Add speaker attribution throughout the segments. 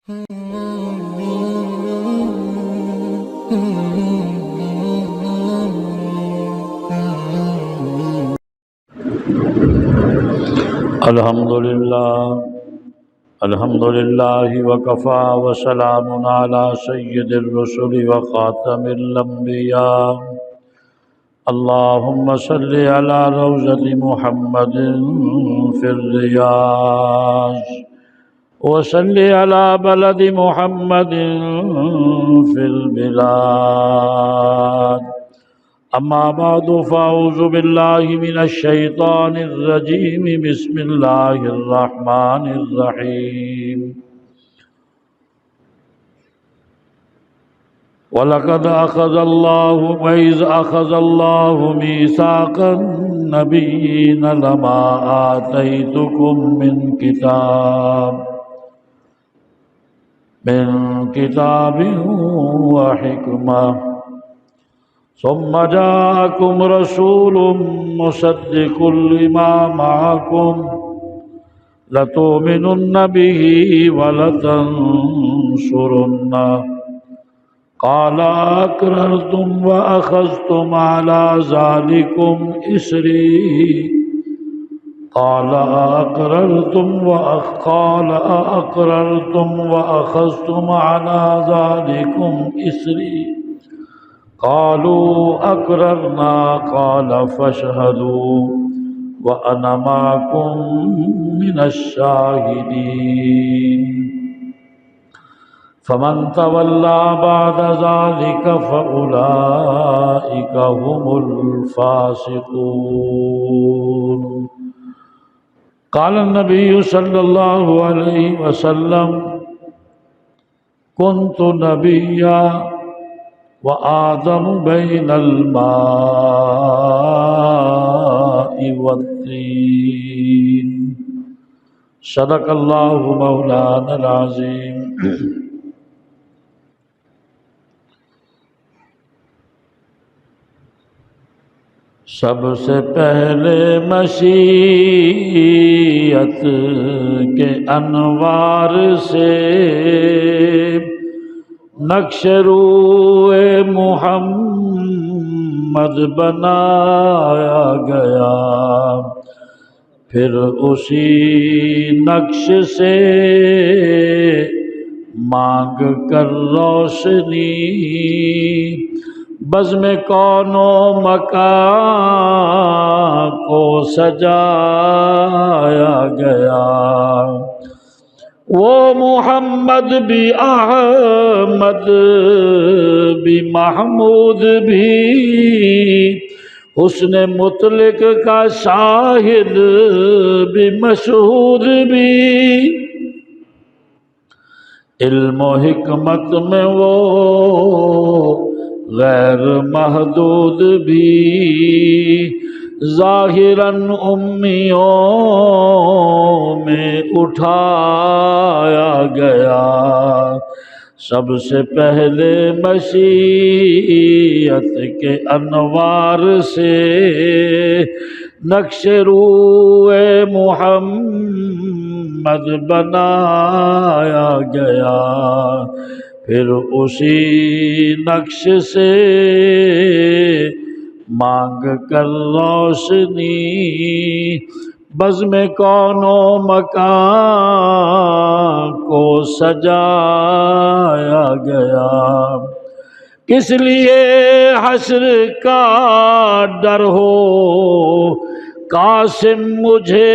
Speaker 1: الحمد لله وكفى وسلام على سيد الرسل وخاتم الأنبياء. اللهم صل على روضة محمد في الرياض، وصل على بلد محمد في البلاد. أما بعد، فأعوذ بالله من الشيطان الرجيم. بسم الله الرحمن الرحيم. وَلَقَدْ أَخَذَ اللَّهُ مِيثَاقَ النَّبِيِّينَ لَمَا آتَيْتُكُم من كتاب وحكمة ثم جاءكم رسول مصدق لما معكم لتؤمنن به ولتنصرنه. قال أقررتم وأخذتم على ذلكم إصري. قال أقررتم وأخذتم على ذلكم إصري. قالوا أقررنا. قال فاشهدوا وأنا معكم من الشاهدين. فمن تولى بعد ذلك فأولئك هم الفاسقون. قال النبي صلى الله عليه وسلم: كنت نبيا وآدم بين الماء والطين. صدق الله مولانا العظيم. سب سے پہلے مشیت کے انوار سے نقش روئے محمد بنایا گیا. پھر اسی نقش سے مانگ کر روشنی بزم کون و مکان کو سجایا گیا. وہ محمد بھی احمد بھی محمود بھی حسن مطلق کا شاہد بھی مشہود بھی. علم و حکمت میں وہ غیر محدود بھی. ظاہراً امیوں میں اٹھایا گیا. سب سے پہلے مشیت کے انوار سے نقش روئے محمد بنایا گیا. پھر اسی نقش سے مانگ کر روشنی بزم کون و مکان کو سجایا گیا. کس لیے حشر کا ڈر ہو قاسم مجھے،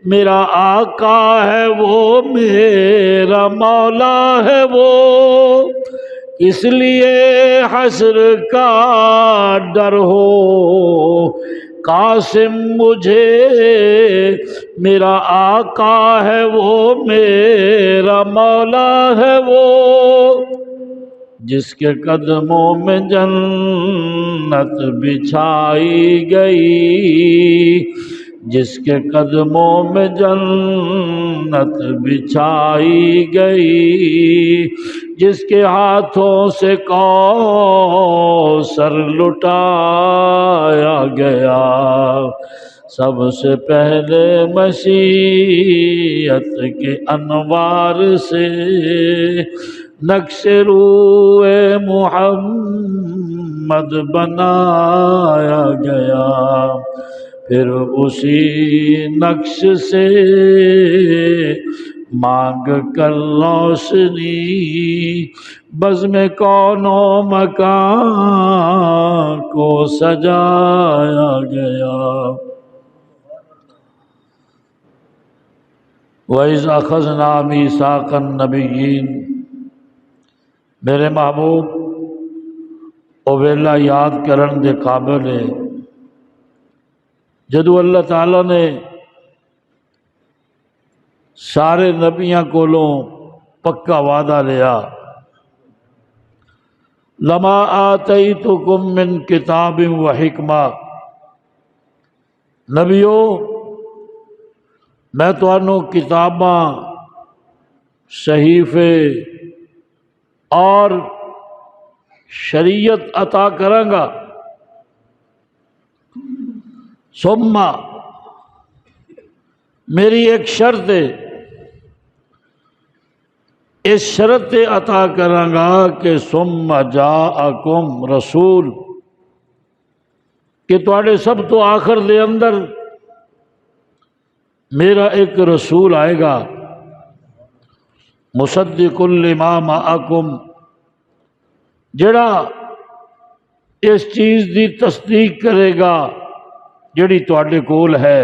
Speaker 1: میرا آقا ہے وہ میرا مولا ہے وہ. اس لیے حشر کا ڈر ہو قاسم مجھے، میرا آقا ہے وہ میرا مولا ہے وہ. جس کے قدموں میں جنت بچھائی گئی، جس کے قدموں میں جنت بچھائی گئی، جس کے ہاتھوں سے کوثر لٹایا گیا. سب سے پہلے مشیت کے انوار سے نقش روئے محمد بنایا گیا، پھر اسی نقش سے مانگ کر روشنی بزم کون و مکان کو سجایا گیا۔ وَإِذْ أَخَذْنَا مِيثَاقَ النَّبِيِّينَ، میرے محبوب او ویلا یاد کرن دے قابل ہے جدو اللہ تعالیٰ نے سارے نبیاں کولوں پکا وعدہ لیا، لما آتیتکم من کتاب و حکمہ، نبیو میں تانوں کتاباں، صحیفے اور شریعت عطا کراں گا، ثم میری ایک شرط ہے، اس شرط عطا کراں گا کہ ثم جاءکم رسول، کہ تواڈے سب تو آخر دے اندر میرا ایک رسول آئے گا، مصدق لما معکم، جڑا اس چیز دی تصدیق کرے گا جڑی تواڈے کول ہے،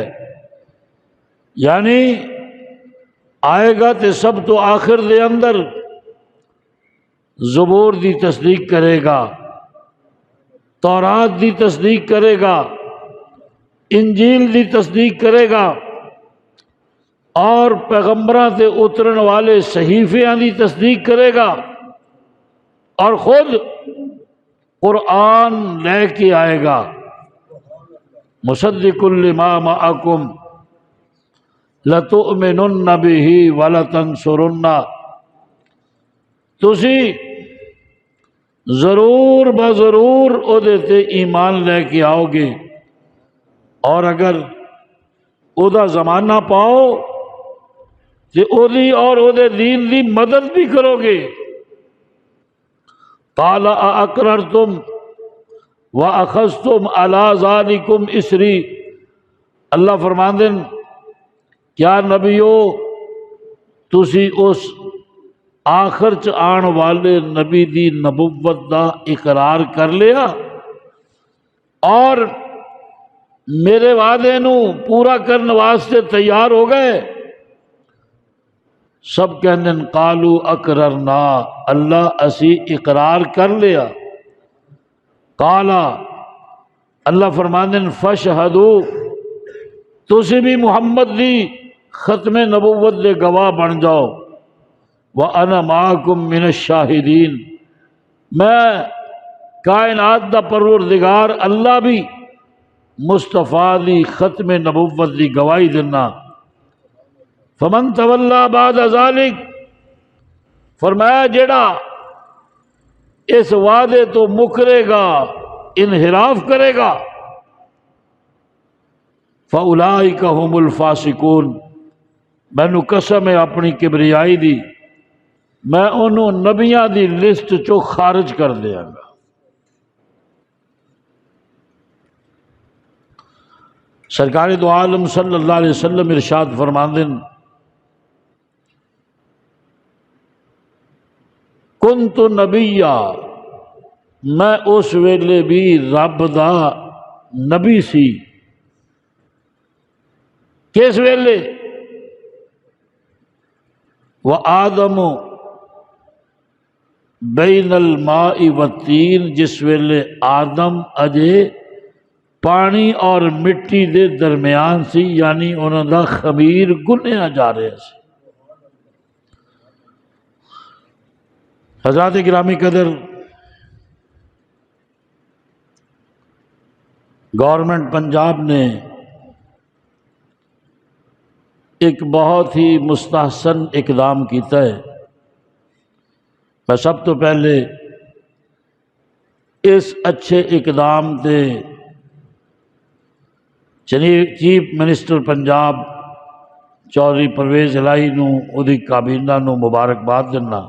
Speaker 1: یعنی آئے گا تے سب تو آخر دے اندر زبور دی تصدیق کرے گا، تورات دی تصدیق کرے گا، انجیل دی تصدیق کرے گا، اور پیغمبراں تے اترن والے صحیفیاں دی تصدیق کرے گا، اور خود قرآن لے کے آئے گا، مصدق لما معکم لتؤمنن بہ ولتنصرن، تسی ضرور بضرور او دے تے ایمان لے کے آؤ گے، اور اگر او دا زمانہ پاؤ تے او دی اور او دے دین دی مدد بھی کرو گے۔ قال اقررتم واخذتم علی ذالکم اسری، اللہ فرماندے کیا نبیو تسی اس آخر چ آن والے نبی دی نبوت دا اقرار کر لیا اور میرے وعدے نو پورا کرنے واسطے تیار ہو گئے؟ سب کہندے قالوا اقررنا، اللہ اسی اقرار کر لیا۔ قال اللہ فرماندے فاشہدوا، تسی بھی محمد دی ختم نبوت دے گواہ بن جاؤ، وَأَنَا مَعَكُمْ مِنَ الشَّاهِدِينَ، میں کائنات دا پروردگار اللہ بھی مصطفیٰ دی ختم نبوت دی گواہی دینا۔ فَمَن تَوَلَّى بَعْدَ ذَلِكَ، فرمایا جڑا اس وعدے تو مکرے گا، انحراف کرے گا، فَأُولَئِكَ هُمُ الْفَاسِقُونَ، مینوں قسم ہے اپنی کبریائی دی، میں انہوں نبیاں دی لسٹ چو خارج کر دیاں گا۔ سرکار دو عالم صلی اللہ علیہ وسلم ارشاد فرماندے کنت نبیا، میں اس ویلے بھی رب دا نبی سی۔ کس ویلے؟ وآدم بین الماء والطین، جس ویلے آدم اجے پانی اور مٹی دے درمیان سی، یعنی انہوں دا خمیر گنیا جا رہا سی۔ حضرات گرامی قدر، گورنمنٹ پنجاب نے ایک بہت ہی مستحسن اقدام کیتا ہے۔ میں سب تو پہلے اس اچھے اقدام دے چیف منسٹر پنجاب چودھری پرویز الہی نو اودی کابینہ نو مبارکباد دینا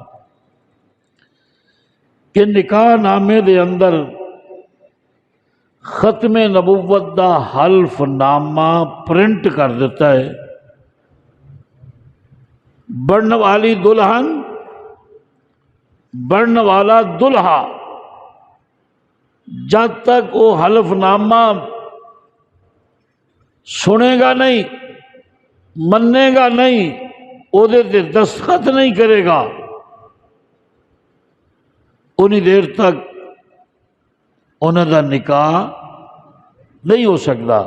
Speaker 1: کہ نکاح نامے دے اندر ختم نبوت دا حلف نامہ پرنٹ کر دیتا ہے. بڑھن والی دلہن بڑھن والا دلہا جب تک وہ حلف نامہ سنے گا نہیں، مننے گا نہیں، وہ دستخط نہیں کرے گا، انی دیر تک انہوں دا نکاح نہیں ہو سکتا.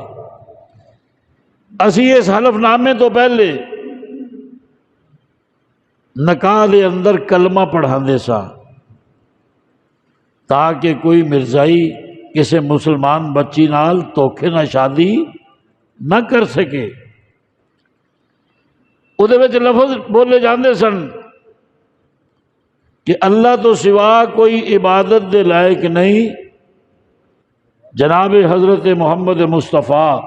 Speaker 1: اسی اس حلف نامے تو پہلے نکاح دے اندر کلمہ پڑھاندے سا تاکہ کوئی مرزائی کسی مسلمان بچی نال دھوکھے نہ شادی نہ کر سکے. اودے وچ لفظ بولے جاندے سن کہ اللہ تو سوا کوئی عبادت دے لائق نہیں، جناب حضرت محمد مصطفیٰ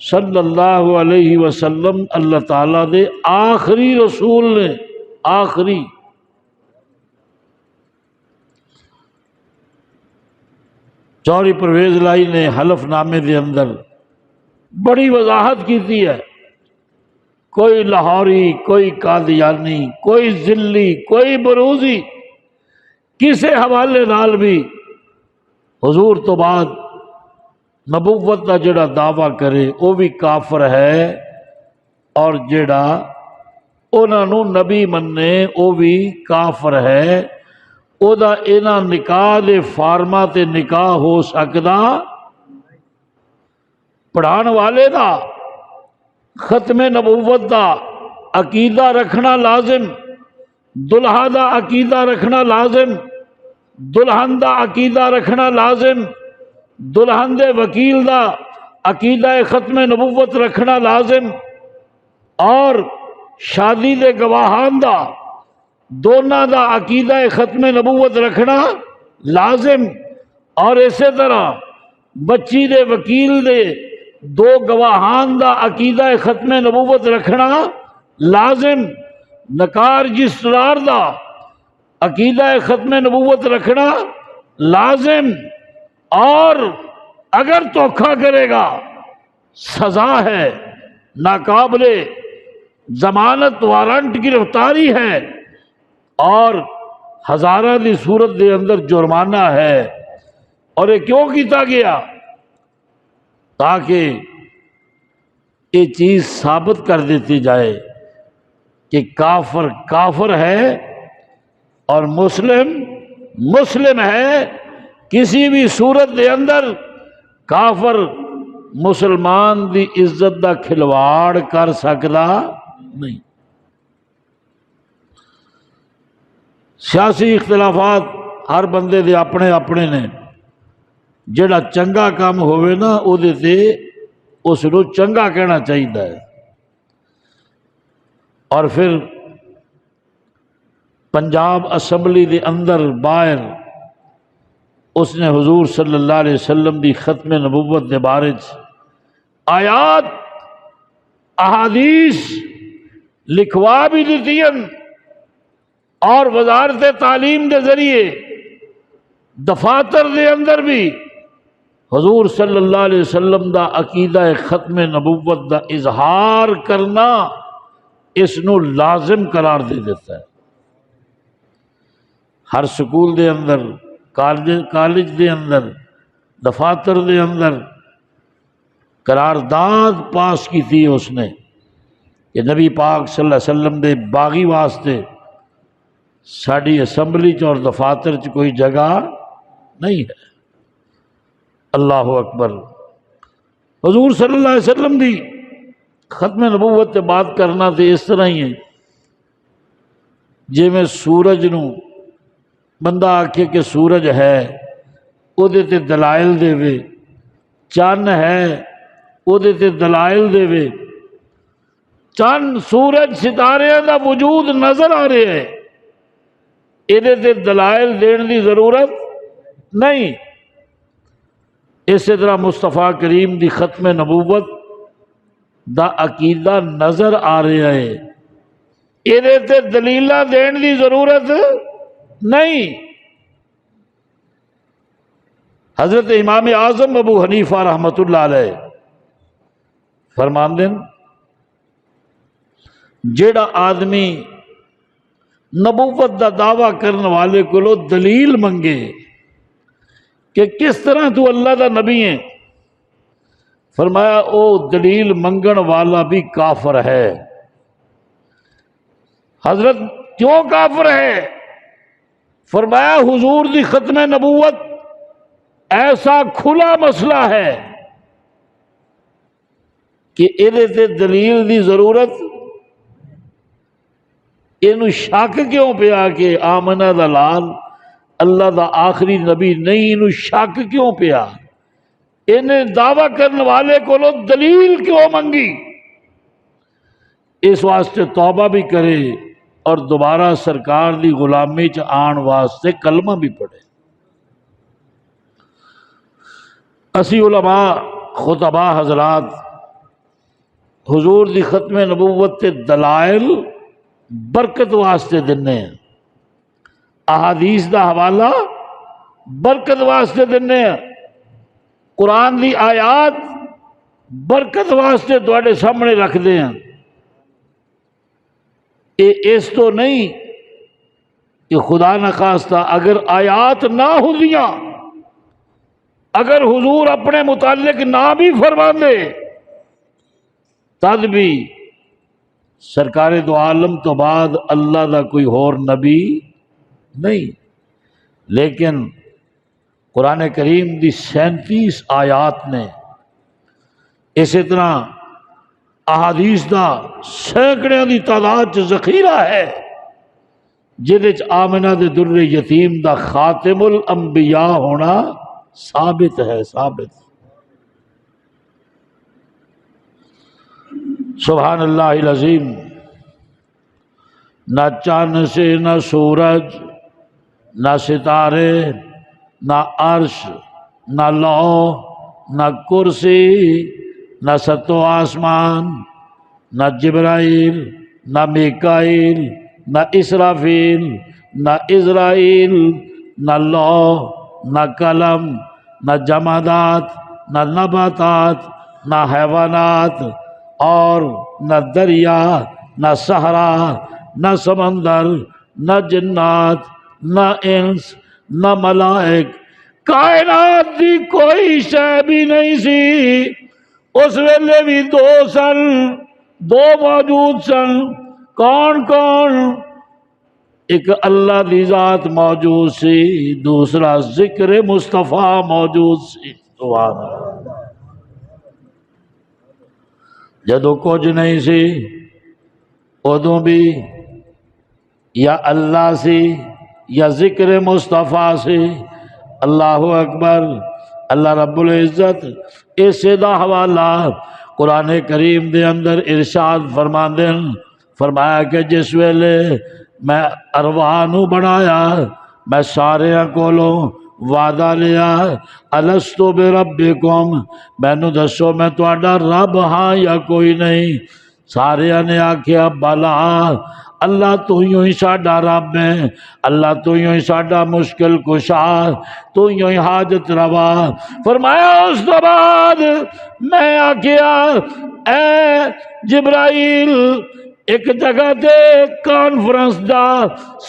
Speaker 1: صلی اللہ علیہ وسلم اللہ تعالیٰ دے آخری رسول نے. آخری چودھری پرویز الہی نے حلف نامے دے اندر بڑی وضاحت کی ہے. کوئی لاہوری، کوئی قادیانی، کوئی ذلی، کوئی بروزی کسے حوالے نال بھی حضور تو بعد نبوت کا جڑا دعویٰ کرے وہ بھی کافر ہے، اور جڑا انہاں نو نبی مننے وہ بھی کافر ہے. او دا انہاں نکاح دے فارما تے نکاح ہو سکدا پڑھان والے دا ختم نبوت دا عقیدہ رکھنا لازم، دلہا دا عقیدہ رکھنا لازم، دلہن دا عقیدہ رکھنا لازم، دلہن دے وکیل دا عقیدہ ختم نبوت رکھنا لازم، اور شادی دے گواہان دا دونوں دا عقیدہ ختم نبوت رکھنا لازم. اور اسی طرح بچی دے وکیل دے دو گواہان دا عقیدہ ختم نبوت رکھنا لازم. نکاح رجسٹرار دا عقیدہ ختم نبوت رکھنا لازم. اور اگر دھوکھا کرے گا سزا ہے، ناقابل ضمانت وارنٹ گرفتاری ہے، اور ہزارہ دی صورت دے اندر جرمانہ ہے. اور یہ کیوں کیتا گیا؟ تاکہ یہ چیز ثابت کر دیتی جائے کہ کافر کافر ہے اور مسلم مسلم ہے. کسی بھی صورت دے اندر کافر مسلمان دی عزت دا کھلواڑ کر سکتا نہیں. سیاسی اختلافات ہر بندے دے اپنے اپنے نے. جڑا چنگا کام ہوئے نا او دے تے اس نو چنگا کہنا چاہیے ہے. اور پھر پنجاب اسمبلی دے اندر باہر اس نے حضور صلی اللہ علیہ وسلم دی ختم نبوت دے بارے آیات احادیث لکھوا بھی دیتی ہیں، اور وزارت تعلیم کے ذریعے دفاتر دے اندر بھی حضور صلی اللہ علیہ وسلم دا عقیدہ ختم نبوت دا اظہار کرنا اس نو لازم قرار دے دیتا ہے. ہر سکول دے اندر، کالج دے اندر، دفاتر دے اندر قرارداد پاس کی تھی اس نے کہ نبی پاک صلی اللہ علیہ وسلم دے باغی واسطے ساڑی اسمبلی چ اور دفاتر چ کوئی جگہ نہیں ہے. اللہ اکبر. حضور صلی اللہ علیہ وسلم دی ختم نبوت تے بات کرنا تے اس طرح ہی ہے جی میں سورج نو بندہ آکھے کہ سورج ہے او دے تے دلائل دے وے، چن ہے او دے تے دلائل دے وے. چند سورج ستارے دا وجود نظر آ رہے ہیں، یہ دلائل دین دی ضرورت نہیں. اسی طرح مصطفیٰ کریم دی ختم نبوت دا عقیدہ نظر آ رہا ہے، یہ تے دلیلاں دین دی ضرورت نہیں۔ حضرت امام اعظم ابو حنیفہ رحمۃ اللہ علیہ فرماندے جیڑا آدمی نبوت دا دعویٰ کرنے والے کو دلیل منگے کہ کس طرح تو اللہ دا نبی ہے، فرمایا او دلیل منگن والا بھی کافر ہے۔ حضرت کیوں کافر ہے؟ فرمایا حضور دی ختم نبوت ایسا کھلا مسئلہ ہے کہ یہ تے دلیل دی ضرورت، یہ شک کیوں پیا کہ آمنہ دا لال اللہ دا آخری نبی نہیں، انہوں شک کیوں پیا؟ انہیں دعویٰ کرنے والے کو دلیل کیوں منگی؟ اس واسطے توبہ بھی کرے اور دوبارہ سرکار دی غلامی چ آن واسطے کلمہ بھی پڑھے۔ اسی علماء خطبہ حضرات حضور دی ختم نبوت تے دلائل برکت واسطے دینے ہیں، احادیث دا حوالہ برکت واسطے دینے ہیں، قرآن دی آیات برکت واسطے تواڈے سامنے رکھ دے ہیں۔ اس تو نہیں کہ خدا نخواستہ اگر آیات نہ ہوندیاں، اگر حضور اپنے متعلق نہ بھی فرما دے تد بھی سرکار دو عالم تو بعد اللہ دا کوئی اور نبی نہیں، لیکن قرآن کریم دی 37 آیات نے، اسی طرح احادیث دا سینکڑیاں دی تعداد چ ذخیرہ ہے جہدے چ آمنہ دے در یتیم دا خاتم الانبیاء ہونا ثابت ہے، ثابت۔ سبحان اللہ العظیم، نہ چاند سے نہ سورج نہ ستارے نہ عرش نہ لوح نہ کرسی نہ ستو آسمان نہ جبرائیل نہ میکائیل نہ اسرافیل نہ عزرائیل نہ لوح نہ قلم نہ جمادات نہ نباتات نہ حیوانات اور نہ دریا نہ صحرا نہ سمندر نہ جنات نہ انس نہ ملائک، کائنات دی کوئی شے بھی نہیں سی۔ اس ویلے بھی دو سن، دو موجود سن، کون کون؟ ایک اللہ دی ذات موجود سی، دوسرا ذکر مصطفیٰ موجود سی۔ سبحان اللہ۔ جدو کچھ نہیں سی ادوں بھی یا اللہ سی یا ذکر مصطفیٰ سی۔ اللہ اکبر۔ اللہ رب العزت اسے دا حوالہ قرآن کریم دے اندر ارشاد فرماندے ہیں، فرمایا کہ جس ویلے میں ارواح نو بنایا میں سارے کولوں وعدہ لیا، الستو بربکم، مینوں دسو میں تہاڈا رب ہاں یا کوئی نہیں؟ سارے نے آکھیا بلا، اللہ تو ہی ساڈا رب ہے، اللہ تو ہی ساڈا مشکل کشا، تو ہی حاجت روا۔ فرمایا اس تو بعد میں آکھیا اے جبرائیل ایک جگہ تے کانفرنس دا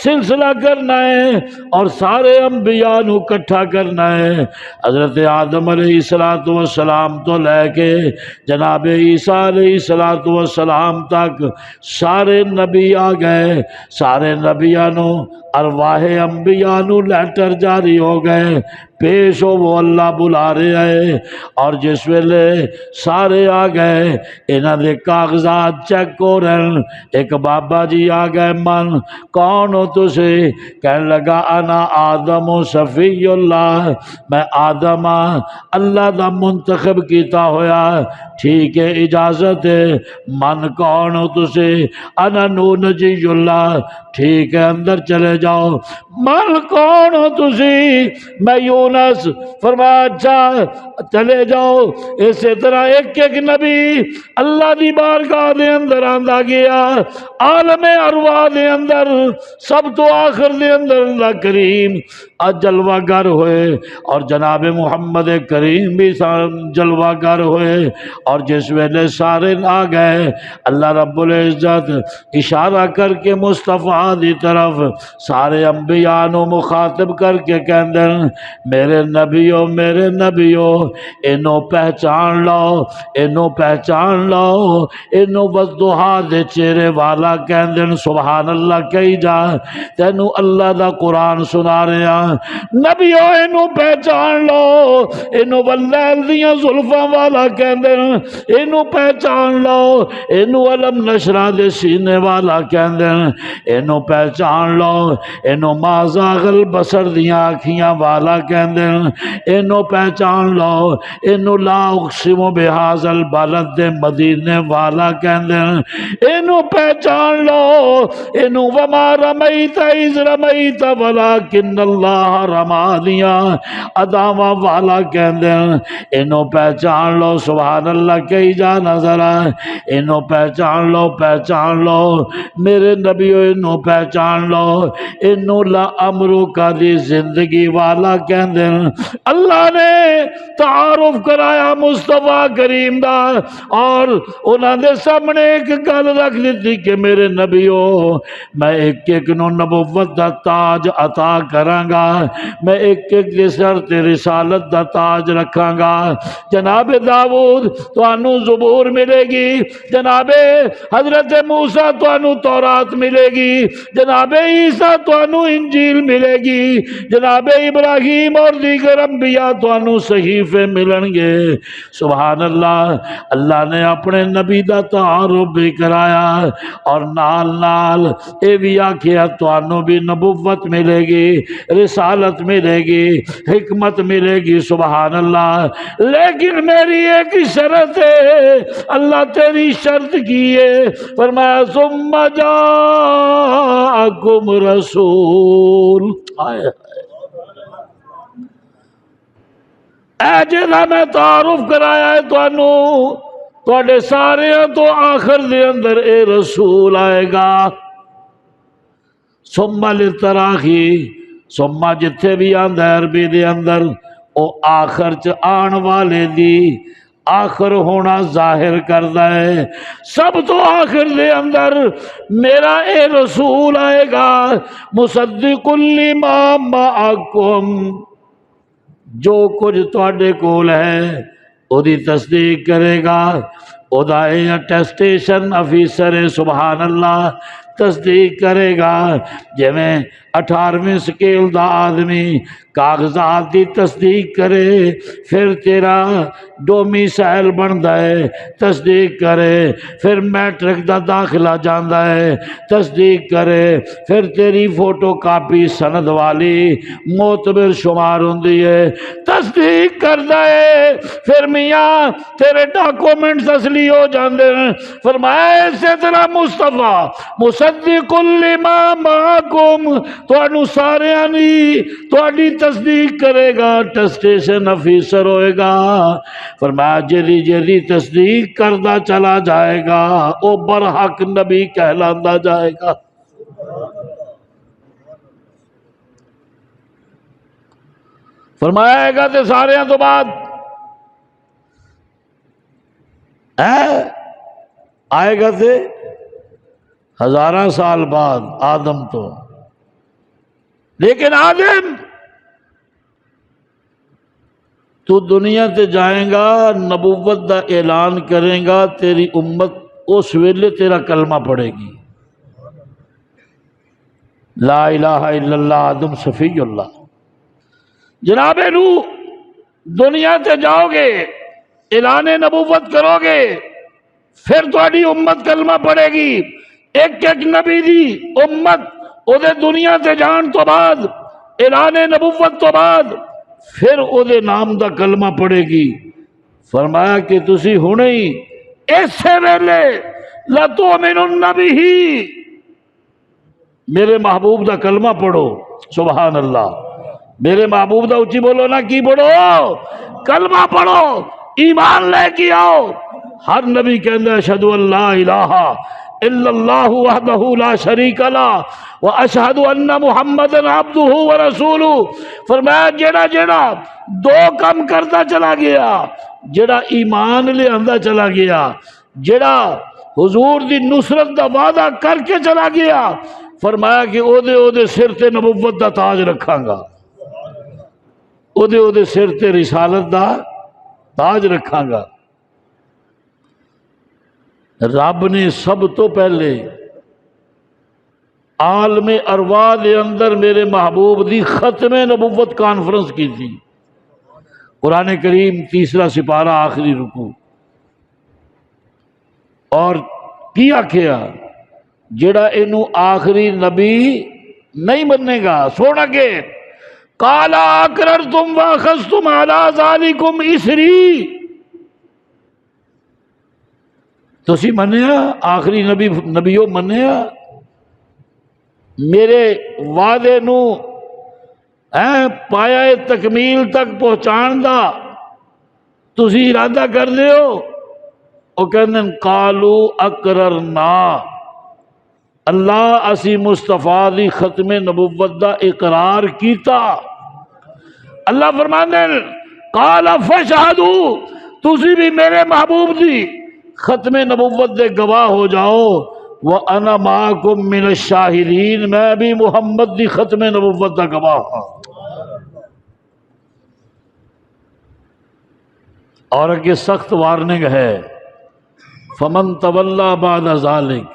Speaker 1: سلسلہ کرنا ہے اور سارے انبیاء نو کٹھا کرنا ہے۔ حضرت آدم علیہ السلام تو لے کے جناب عیسیٰ علیہ السلام تک سارے نبی آ گئے، سارے نبیاں نو ارواح انبیاء نو لیٹر جاری ہو گئے، پیش ہو وہ اللہ بلا رہے ہیں، اور جس ویلے سارے آ گئے انہاں دے کاغذات چیک ہو رہے ہیں۔ ایک بابا جی آ گئے، من کون ہو تسے؟ کہنے لگا انا آدم و صفی اللہ، میں آدم اللہ دا منتخب کیتا ہویا۔ ٹھیک ہے اجازت ہے۔ من کون ہو تسے؟ انا نور نجی اللہ۔ ٹھیک ہے اندر چلے جاؤ۔ من کون ہو تسی؟ میں یوں یونس، فرمایا اچھا چلے جاؤ۔ اسی طرح ایک ایک نبی اللہ دی بارگاہ دے اندر آندا گیا، عالم ارواح دے اندر سب تو آخر دے اندر اللہ کریم جلوہ گر ہوئے، اور جناب محمد کریم بھی جلوہ گر ہوئے، اور جس ویلے سارے آ گئے اللہ رب العزت اشارہ کر کے مصطفیٰ دی طرف سارے انبیاء نو مخاطب کر کے کہندے میرے نبیو اینو پہچان لو، اینو پہچان لو، اینو والضحیٰ دے چہرے والا کہندے سبحان اللہ کہی جا، تینو اللہ دا قرآن سنا رہے ہیں نبیو اینو پہچان لو، اینو واللیل دیاں زلفاں والا کہندے اینو پہچان لو، اینو علم نشرہ دے سینے والا کہندے اینو پہچان لو، اینو ما زاغ البصر دیاں آنکھیاں والا کہندے اینو پہچان لو، اینو لا اقسم بہذا البلد دے مدینے والا کہندے اینو پہچان لو، اینو وما رمیت اذ رمیت ولکن اللہ رما دیاں اداواں والا کہندے اینو پہچان لو، سبحان اللہ کہی جا نظر آئے، اینو پہچان لو، پہچان لو میرے نبیو، اینو پہچان لو، اینو لا امرو کا دی زندگی والا کہندے اللہ نے تعارف کرایا مصطفیٰ کریم دا، اور انہاں دے سامنے ایک گل رکھ دیتی کہ میرے نبیو میں ایک ایک نو نبوت دا تاج عطا کراں گا، میں ایک ایک دے سر تے رسالت دا تاج رکھاں گا۔ جناب داؤد تانوں زبور ملے گی، جناب حضرت موسیٰ تانوں تورات ملے گی، جناب عیسیٰ تانوں انجیل ملے گی، جناب ابراہیم اور دیگر انبیاء تانوں صحیفے ملن گے۔ سبحان اللہ، اللہ نے اپنے نبی دا تعارف بھی کرایا، اور نال نال اے بھی آکھیا تانوں بھی نبوت ملے گی، رسالت ملے گی، حکمت ملے گی، سبحان اللہ، لیکن میری ایک شرط ہے۔ اللہ تیری شرط کی ہے، فرمایا ثم جاءکم رسول، اے جہاں میں تعارف کرایا ہے تانوں، تواڈے سارے تو آخر دے اندر اے رسول آئے گا۔ ثم للتراخی، ثم جتھے بھی آندا ہے عربی دے اندر او آخر چ آن والے دی آخر ہونا ظاہر کردا ہے۔ سب تو آخر دے اندر میرا اے رسول آئے گا، مصدق لما معکم، جو کچھ تواڈے کول ہے او دی تصدیق کرے گا، او دا اٹیسٹیشن افیسر سبحان اللہ تصدیق کرے گا۔ جویں 18ویں سکیل دا آدمی کاغذات دی تصدیق کرے، پھر تیرا ڈومیسائل بندا ہے تصدیق کرے، پھر میٹرک دا داخلہ جاندا ہے تصدیق کرے، پھر تیری فوٹو کاپی سند والی معتبر شمار ہوندی ہے تصدیق کردا ہے، پھر میاں تیرے ڈاکومنٹس اصلی ہو جاندے ہیں۔ فرمایا اسی طرح مصطفیٰ مصدق لما معکم، تانوں ساریاں دی تہاڈی تصدیق کرے گا، ٹیسٹیشن افیسر ہوئے گا۔ فرمایا جیدی جیدی تصدیق کردا چلا جائے گا او برحق نبی کہلاندا جائے گا۔ فرمایا گا تے ساریاں تو بعد آئے گا تے ہزاراں سال بعد آدم تو، لیکن آدم تو دنیا تے جائیں گا، نبوت دا اعلان کریں گا، تیری امت اس ویلے تیرا کلمہ پڑھے گی، لا الہ الا اللہ آدم صفی اللہ۔ جناب نوح دنیا تے جاؤ گے، اعلان نبوت کرو گے، پھر تہاڈی امت کلمہ پڑھے گی۔ ایک ایک نبی دی امت او دے دنیا تے جان تو بعد، اعلان نبوت تو بعد، پھر او دے نام دا کلمہ پڑھے گی۔ فرمایا کہ تسی ہونے ہی ایسے ویلے لَتُؤْمِنُنَّ بِهِ، میرے محبوب دا کلمہ پڑھو، سبحان اللہ۔ میرے محبوب دا اچھی بولو نا، کی پڑھو؟ کلمہ پڑھو، ایمان لے کے آؤ۔ ہر نبی کہندے اشہد ان لا الہ الا اللہ وحدہ لا شریک لہ واشہد ان محمدًا عبدہ ورسولہ۔ فرمایا جیڑا جیڑا دو کم کرتا چلا گیا، جیڑا ایمان لے آندا چلا گیا، جیڑا حضور دی نصرت دا وعدہ کر کے چلا گیا، فرمایا کہ او دے سر تے نبوت دا تاج رکھاں گا، او دے سر تے رسالت دا تاج رکھاں گا۔ رب نے سب تو پہلے عالم ارواح دے اندر میرے محبوب دی ختم نبوت کانفرنس کی تھی۔ قرآن کریم 3 سپارہ آخری رکوع، اور کیا کیا جڑا اینو آخری نبی نہیں بننے گا سونا کے قالا اقررتم واخذتم علی ذالکم اسری، تسی منیا آخری نبیوں منیا میرے وعدے نو پایا تکمیل تک پہنچان دا تسی ارادہ کر دیو؟ او کہندے قالو اقررنا، اللہ اسی مصطفیٰ دی ختم نبوت دا اقرار کیتا۔ اللہ فرماندے قال فاشہدو، تسی بھی میرے محبوب دی ختم نبوت دے گواہ ہو جاؤ، وَأَنَا مَعَكُم مِّنَ الشَّاهِدِينَ، میں بھی محمد دی ختم نبوت دا گواہ ہوں۔ اور اگے سخت وارننگ ہے، فَمَن تَوَلَّى بَعْدَ ذَلِكَ،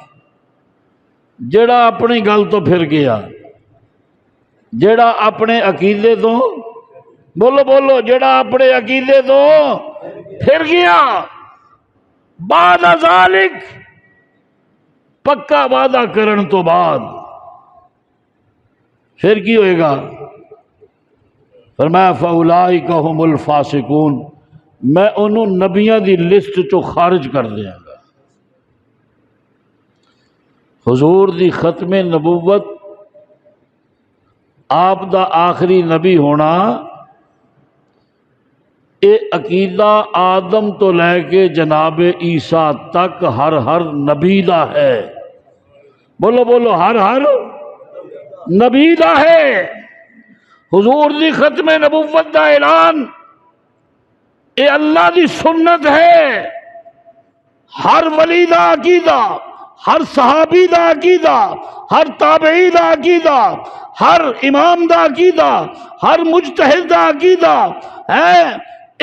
Speaker 1: جڑا اپنی گل تو پھر گیا، جڑا اپنے عقیدے تو بولو بولو، جڑا اپنے عقیدے تو پھر گیا، بعد ذالک، پکا وعدہ کرن تو بعد پھر کی ہوئے گا؟ فرمایا فاولئک ھم الفاسقون، میں انہوں نبیاں دی لسٹ چو خارج کر دیاں گا۔ حضور دی ختم نبوت، آپ دا آخری نبی ہونا، اے عقیدہ آدم تو لے کے جناب عیسیٰ تک ہر نبی دا ہے۔ بولو بولو، ہر نبی دا ہے۔ حضور دی ختم نبوت دا اعلان اے اللہ دی سنت ہے۔ ہر ولی دا عقیدہ، ہر صحابی دا عقیدہ، ہر تابعی دا عقیدہ، ہر امام دا عقیدہ، ہر مجتہد دا عقیدہ ہے۔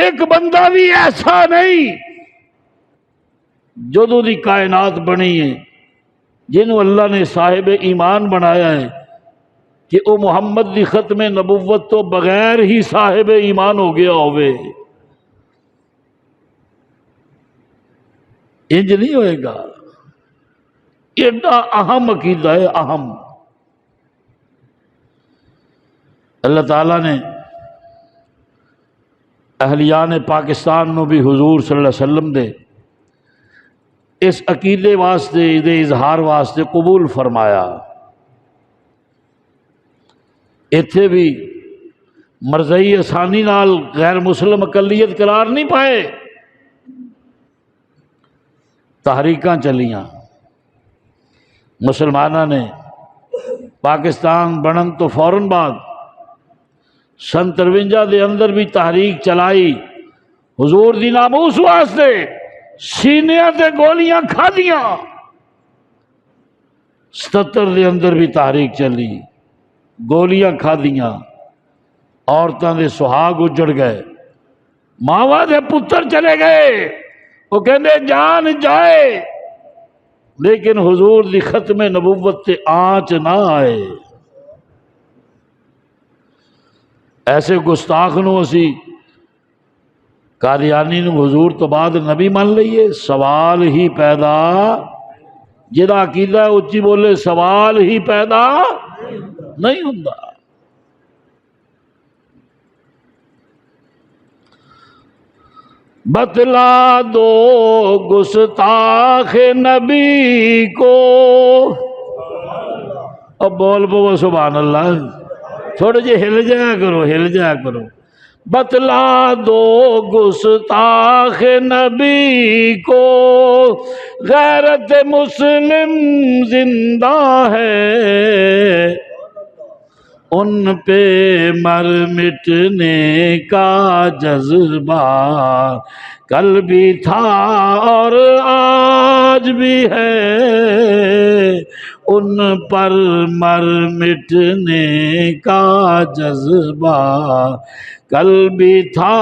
Speaker 1: ایک بندہ بھی ایسا نہیں جدوں دی کائنات بنی ہے جنہوں اللہ نے صاحب ایمان بنایا ہے کہ او محمد دی ختم نبوت تو بغیر ہی صاحب ایمان ہو گیا ہوئے۔ انج نہیں ہوئے گا، ایڈا اہم عقیدہ ہے، اہم۔ اللہ تعالیٰ نے اہلیان پاکستان نو بھی حضور صلی اللہ علیہ وسلم دے اس عقیدے واسطے، دے اظہار واسطے قبول فرمایا۔ ایتھے بھی مرزئی آسانی نال غیر مسلم اقلیت قرار نہیں پائے، تحریکاں چلیاں۔ مسلمانہ نے پاکستان بنن تو فوراً بعد سن 53 دے اندر بھی تحریک چلائی، حضور دی ناموس واسطے سینیاں تے گولیاں کھا دیاں۔ 77 دے اندر بھی تحریک چلی، گولیاں کھا دیاں، عورتاں دے سہاگ اجڑ گئے، ماواں دے پتر چلے گئے، وہ کہندے جان جائے، لیکن حضور دی ختم نبوت تے آنچ نہ آئے۔ ایسے گستاخ نو اسی قادیانی نو حضور تو بعد نبی مان لئیے، سوال ہی پیدا، جدا عقیدہ اچھی بولے سوال ہی پیدا نہیں ہوندا۔ بتلا دو گستاخ نبی کو، اب بول بو سبحان اللہ، تھوڑے جے ہل جایا کرو. بتلا دو گستاخ نبی کو غیرت مسلم زندہ ہے، ان پہ مر مٹنے کا جذبہ کل بھی تھا اور آج بھی ہے، ان پر مر مٹنے کا جذبہ کل بھی تھا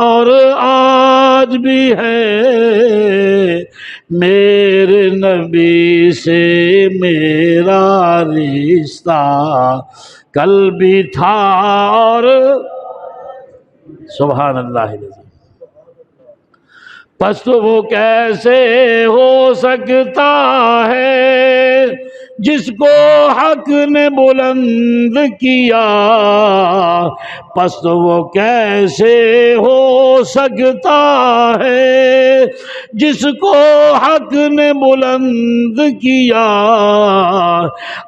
Speaker 1: اور آج بھی ہے، میرے نبی سے میرا رشتہ کل بھی تھا اور سبحان اللہ. پس تو وہ کیسے ہو سکتا ہے جس کو حق نے بلند کیا، پس تو وہ کیسے ہو سکتا ہے جس کو حق نے بلند کیا،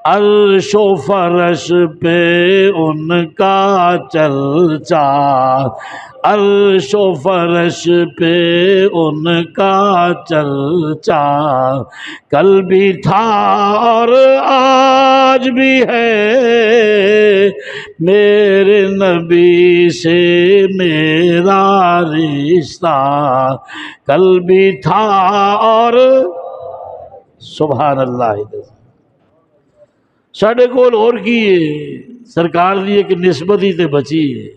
Speaker 1: عرش و فرش پہ ان کا چرچا، عرش و فرش پہ ان کا چرچا کل بھی تھا اور آج بھی ہے، میرے نبی سے میرا رشتہ کل بھی تھا اور سبحان اللہ. ساڑھے کول اور کی ہے سرکار دی ایک نسبت ہی تے بچی ہے.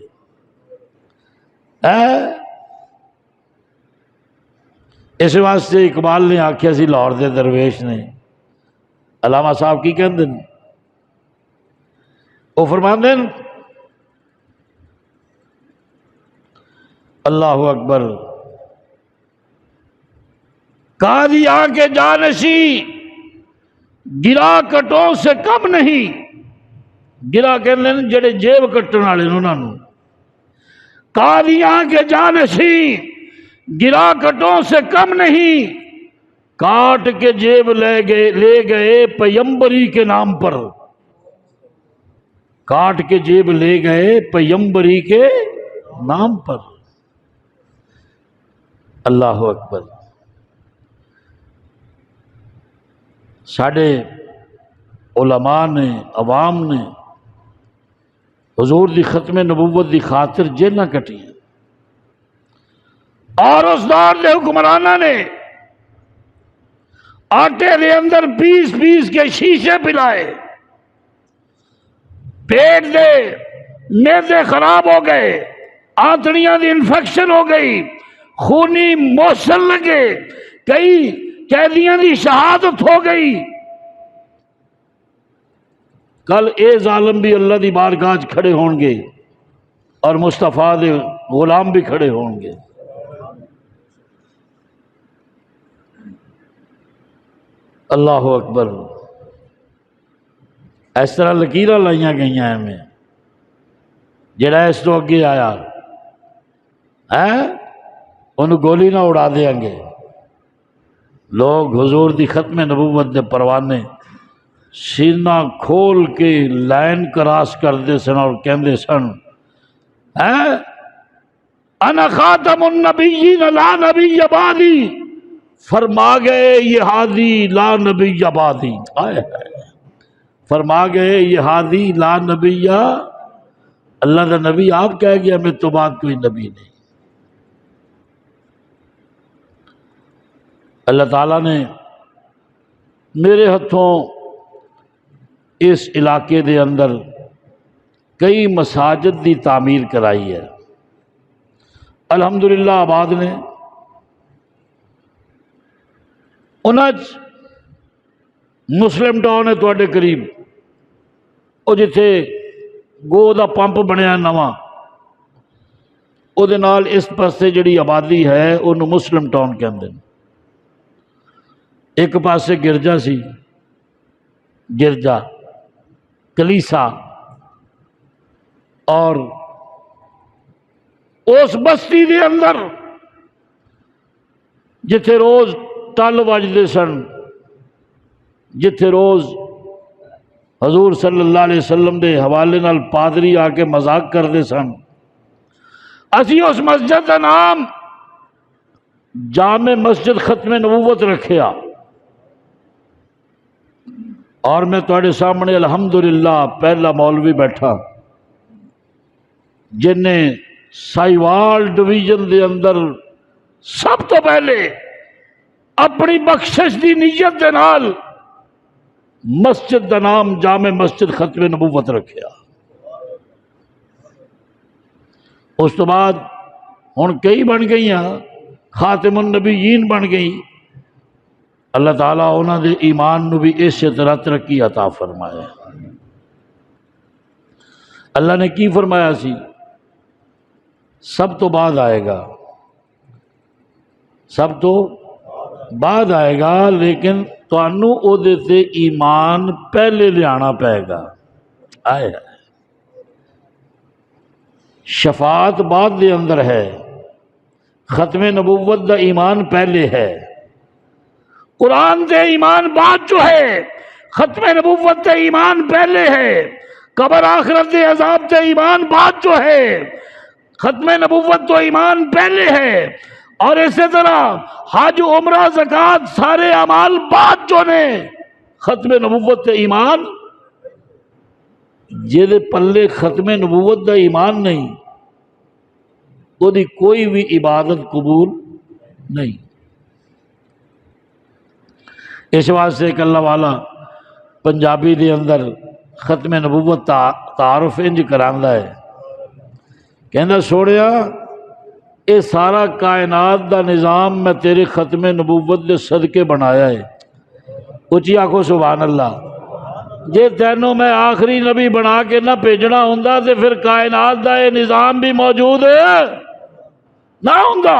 Speaker 1: اس واسطے اقبال نے آکھیا سی لاہور دے درویش نے، علامہ صاحب کی کہندے ہیں، وہ فرماندے ہیں اللہ اکبر، قاضیاں کے جانشی گرا کٹوں سے کم نہیں. گرا کہندے ہیں جڑے جیب کٹن والے انہاں نوں، قاضیاں کے جانشی گرا کٹوں سے کم نہیں، کاٹ کے جیب لے گئے پیمبری کے نام پر، کاٹ کے جیب لے گئے پیمبری کے نام پر. اللہ اکبر. ساڑھے علماء نے عوام نے حضور دی ختم نبوت دی خاطر جیلاں کٹی، اور اس دور دے حکمرانہ نے آٹے دے اندر پیس پیس کے شیشے پلائے، پیٹ دے معدے خراب ہو گئے، آنتڑیاں دی انفیکشن ہو گئی، خونی موشن لگے، کئی قیدیاں دی شہادت ہو گئی. کل اے ظالم بھی اللہ دی بارگاہ وچ کھڑے ہون گے اور مصطفیٰ دے غلام بھی کھڑے ہون گے. اللہ اکبر. اس طرح لکیراں لائیاں گئیاں ہیں میں، جڑا اس تو اگے آیا ہے انہوں گولی نہ اڑا دیاں گے. لوگ حضور دی ختم نبوت دے پروانے سینہ کھول کے لائن کراس کردے سن اور کہندے سن انا خاتم النبیین لا نبی بعدی، فرما گئے یہ ہادی لا نبی بعدی. فرما گئے یہ ہادی لا نبی، اللہ دا نبی آپ کہہ گیا میں تو بعد کوئی نبی نہیں. اللہ تعالیٰ نے میرے ہتھوں اس علاقے دے اندر کئی مساجد دی تعمیر کرائی ہے الحمدللہ. آباد نے انہاں مسلم ٹاؤن ہے تواڈے قریب، وہ جتھے گو دا پمپ بنیا نواں، او دے نال اس پاسے جڑی آبادی ہے انہوں مسلم ٹاؤن کہندے ہیں. ایک پاسے گرجا سی، گرجا کلیسا، اور اس بستی دے اندر جتھے روز ٹل وجدے سن، جتھے روز حضور صلی اللہ علیہ وسلم دے حوالے نال پادری آ کے مذاق کرتے سن. اسی اس مسجد کا نام جامع مسجد ختم نبوت رکھیا، اور میں تواڈے سامنے الحمدللہ پہلا مولوی بیٹھا جن نے سائیوال ڈویژن دے اندر سب تو پہلے اپنی بخشش دی نیت دے نال مسجد دا نام جامع مسجد ختم نبوت رکھیا. اس تو بعد ہن کئی بن گئی ہیں، خاتم النبیین بن گئی. اللہ تعالیٰ انہوں دے ایمان نو بھی اسی طرح ترقی عطا فرمائے. اللہ نے کی فرمایا سی سب تو بعد آئے گا، سب تو بعد آئے گا، لیکن تانوں او دے تے ایمان پہلے لیانا پائے گا. آئے شفاعت بعد دے اندر ہے، ختم نبوت دا ایمان پہلے ہے. قرآن دے ایمان بعد جو ہے، ختم نبوت دے ایمان پہلے ہے. قبر آخرت دے عذاب دے ایمان بعد جو ہے، ختم نبوت تو ایمان پہلے ہے. اور اسی طرح حج عمرہ زکوٰۃ سارے اعمال بعد جو نے، ختم نبوت دے ایمان جے پلے ختم نبوت دا ایمان نہیں، وہ دی کوئی بھی عبادت قبول نہیں. اس واسطے ایک اللہ والا پنجابی دے اندر ختم نبوت تعارف انج کراندا ہے، کہندا سوڑیا اے سارا کائنات دا نظام میں تیرے ختم نبوت دے صدقے بنایا ہے. اچھی آکھو سبحان اللہ. جے تینوں میں آخری نبی بنا کے نہ بھیجنا ہوندا تے پھر کائنات دا اے نظام بھی موجود نہ ہوندا.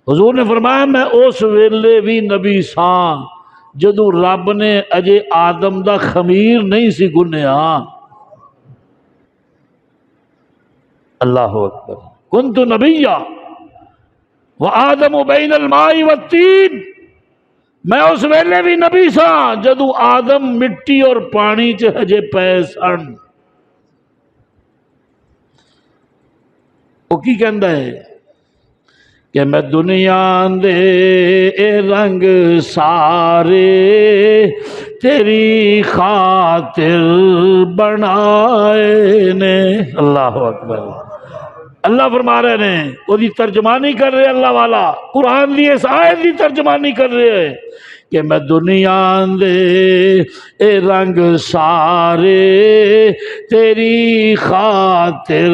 Speaker 1: حضور نے فرمایا میں اس ویلے بھی نبی ساں جدوں رب نے اجے آدم دا خمیر نہیں سی گنیا. اللہ اکبر. کنت نبیا وآدم بین الماء والطین، میں اس ویلے بھی نبی ساں جدوں آدم مٹی اور پانی چ ہجے پے سن. وہ کی کہندا ہے کہ میں دنیا دے رنگ سارے تیری خاطر بنائے نے. اللہ اکبر. اللہ فرما رہے ہیں، وہ دی ترجمانی کر رہے اللہ والا، قرآن دی اس آیت دی ترجمانی کر رہے ہیں کہ میں دنیا دے اے رنگ سارے تیری خاطر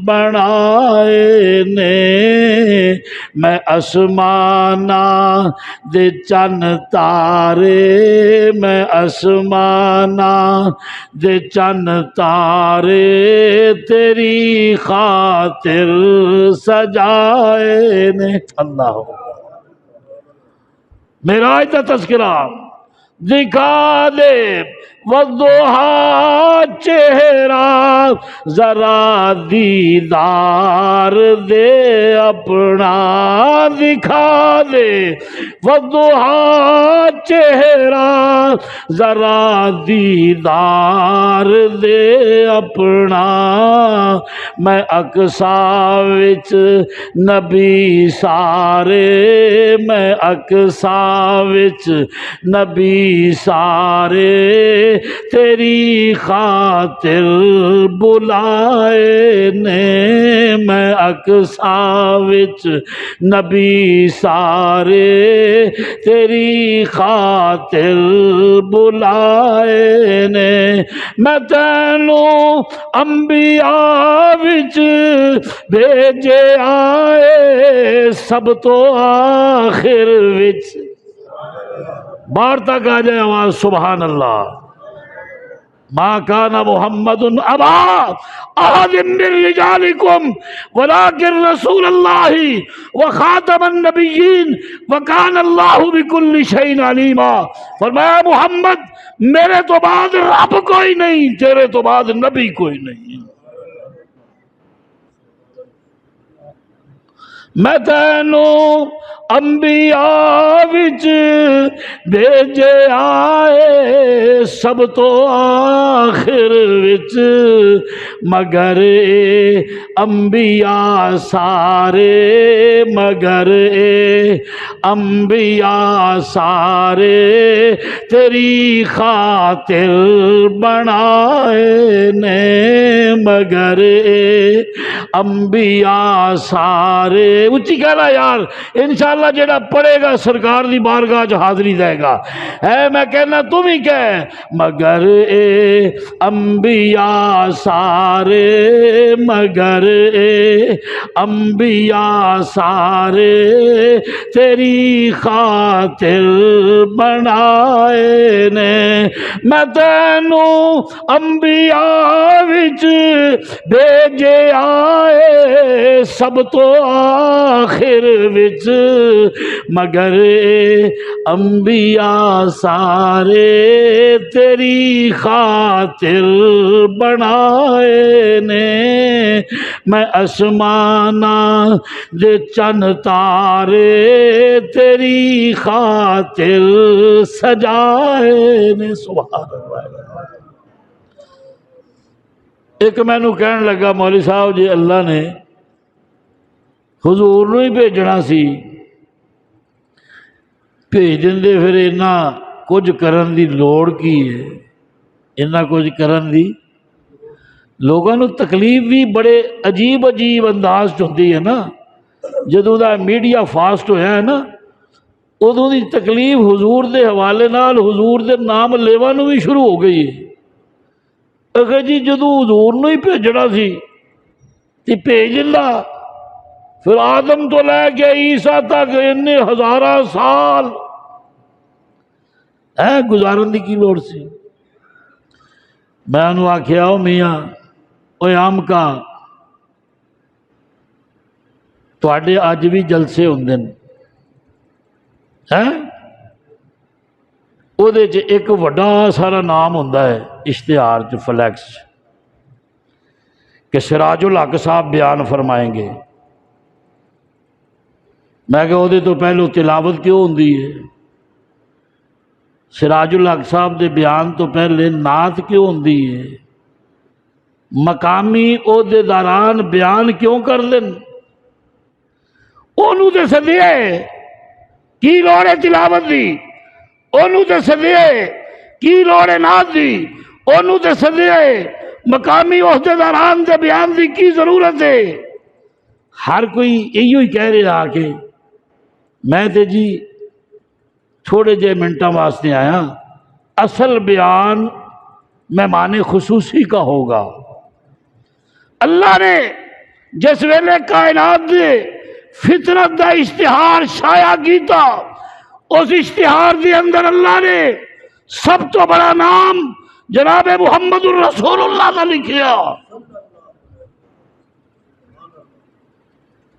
Speaker 1: بنائے نے. میں آسمانا دے چن تارے، میں آسمانا دے چن تارے تیری خاطر سجائے نے. اللہ معراج کا تذکرہ دکھا دے وضحا چہرہ ذرا دیدار دے اپنا. دکھا دے وضحا چہرہ ذرا دیدار دے اپنا. میں اقصا وچ نبی سارے، میں اقصا وچ نبی سارے تیری خاطر بلائے نے. میں اقصا وچ نبی سارے تیری خاطر بلائے نے. میں تینوں انبیاء وچ بھیجے آئے سب تو آخر وچ. باہر تک آ جائے آواز سبحان اللہ. ما کان محمد ابا احد من رجالکم ولکن رسول اللہ وخاتم النبیین وکان اللہ بکل شیء علیما. فرمایا محمد میرے تو بعد رب کوئی نہیں، تیرے تو بعد نبی کوئی نہیں. میں تینوں انبیاء وچ بھیجے آئے سب تو آخر وچ مگر اے انبیاء سارے مگر اے انبیاء سارے تیری خاطر بنائے نے مگر اے انبیاء سارے اچھی کہنا یار انشاءاللہ جڑا پڑھے گا سرکار دی بارگاہ چ حاضری دے گا اے میں کہنا تم ہی کہہ مگر اے انبیاء سارے مگر اے انبیاء سارے تیری خاطر بنائے نے میں تینوں انبیاء وچ بھیجے آئے سب تو آخر وچ مگر انبیاء سارے تیری خاطر بنائے نے میں اسمانہ دے چن تارے تیری خاطر سجائے نے سبحان اللہ۔ ایک مینوں کہن لگا مولوی صاحب جی اللہ نے حضور نو ہی بھیجنا سی بھیج دے پھر اینا کچھ کرن دی لوڑ کی ہے اینا کچھ کرن دی لوگوں نو تکلیف بھی بڑے عجیب انداز ہوتی ہے نا جدوں دا میڈیا فاسٹ ہویا ہے نا ادوں دی تکلیف حضور دے حوالے نال حضور دے نام لیوا نو بھی شروع ہو گئی ہے۔ اگر جی جدوں حضور نو ہی بھیجنا سی تے بھیج دا پھر آدم تو لے کے عیسیٰ تک اتنے ہزارہ سال گزارن دی کی لوڑ سی۔ میں انہوں آکھیا او میاں اوے عام کا تواڈے اج بھی جلسے ہوندے ہیں او دے چ ایک وڈا سارا نام ہوندا ہے اشتہار چ فلیکس کہ سراج الحق صاحب بیان فرمائیں گے۔ میں کہ وہ تو پہلو تلاوت کیوں ہوندی ہے سراج الحق صاحب دے بیان تو پہلے نعت کیوں ہوندی ہے مقامی عہدیداران بیان کیوں کر لین انہوں تے سدیے کی لوڑ ہے تلاوت دی انہوں تے سدیے کی لوڑ ہے نعت دی انہوں تے سدیے مقامی عہدیداران دے بیان دی کی ضرورت ہے۔ ہر کوئی یہی کہہ رہا کہ میں تے جی تھوڑے جے منٹاں واسطے آیا اصل بیان مہمان خصوصی کا ہوگا۔ اللہ نے جس ویلے کائنات دے فطرت دا اشتہار شائع کیتا اس اشتہار دے اندر اللہ نے سب تو بڑا نام جناب محمد الرسول اللہ کا لکھیا۔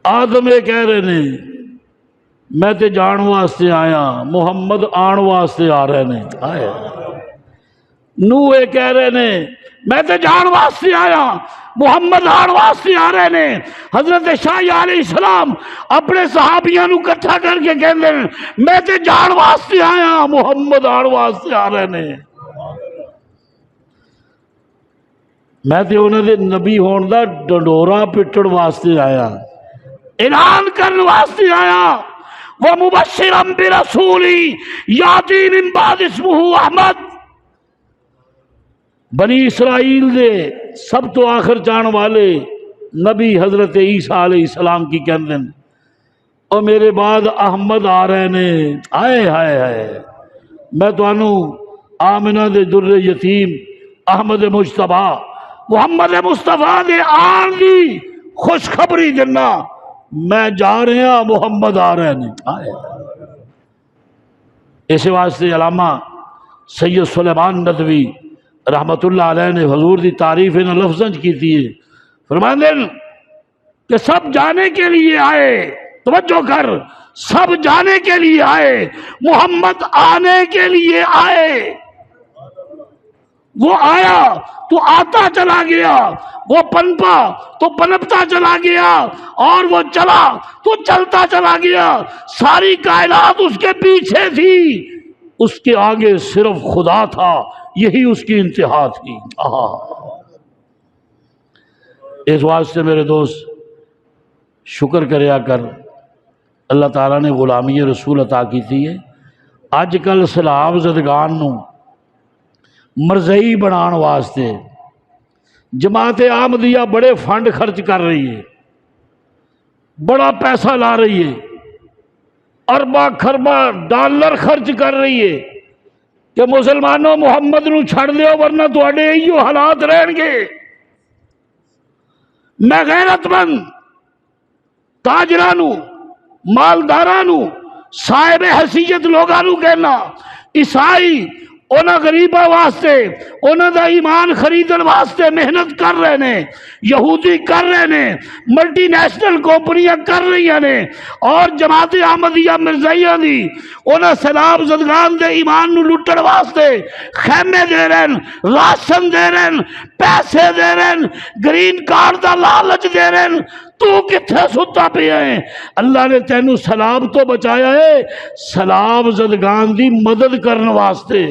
Speaker 1: آدم یہ کہہ رہے نے میں تے جان واسطے آیا محمد آن واسطے آ رہے نے آئے نوح یہ کہہ رہے نے میں تے جان واسطے آیا محمد آن واسطے آ رہے نے۔ حضرت شاہ علیہ السلام اپنے صحابیاں نو کٹھا کر کے کہندے میں تے جان واسطے آیا محمد آن واسطے آ رہے نے۔ میں تے انہاں دے نبی ہون دا ڈنڈورا پٹن واسطے آیا اعلان کرن واسطے آیا وَمُبَشِّرًا بِرَسُولٍ يَأْتِي مِن بَعْدِهِ اسْمُهُ احمد۔ بنی اسرائیل دے سب تو آخر جان والے نبی حضرت عیسیٰ علیہ السلام کی کہندے اور میرے بعد احمد آ رہے نے آئے ہائے ہائے میں تو انہوں آمنہ دے در یتیم احمد مجتبہ محمد مصطفیٰ دے آن دی خوشخبری دینا میں جا رہے ہیں محمد آ رہے ہیں آئے اس واسطے علامہ سید سلیمان ندوی رحمت اللہ علیہ نے حضور دی تعریف انہاں لفظاں کی تھی فرماندے کہ سب جانے کے لیے آئے توجہ کر سب جانے کے لیے آئے محمد آنے کے لیے آئے وہ آیا تو آتا چلا گیا، وہ پنپا تو پنپتا چلا گیا، اور وہ چلا تو چلتا چلا گیا، ساری کائنات اس کے پیچھے تھی، اس کے آگے صرف خدا تھا، یہی اس کی انتہا تھی۔ اس واسطے میرے دوست شکر کریا کر، اللہ تعالیٰ نے غلامی رسول عطا کی تھی ہے۔ اج کل سلاب زدگان نو مرزئی بنان واسطے جماعت احمدیہ بڑے فنڈ خرچ کر رہی ہے، بڑا پیسہ لا رہی ہے، اربا خربا ڈالر خرچ کر رہی ہے کہ مسلمانوں محمد نو چھڑ دیو ورنہ تواڈے ایو حالات رہن گے۔ میں غیرت مند تاجرانو، مالدارانو، صاحب حیثیت لوگانو کہنا، عیسائی انہاں غریباں واسطے انہاں دا ایمان خریدن واسطے محنت کر رہے نے، یہودی کر رہے نے، ملٹی نیشنل کمپنیاں کر رہی نے، اور جماعت احمدیہ مرزائیاں دی انہاں سیلاب زدگان دے ایمان نو لٹن واسطے خیمے دے رہے ہیں، راشن دے رہے ہیں، پیسے دے رہے ہیں، گرین کارڈ دا لالچ دے رہے ہیں۔ تو کتھے ستا پیا ہے؟ اللہ نے تینوں سیلاب تو بچایا ہے، سیلاب زدگان دی مدد کرن واسطے۔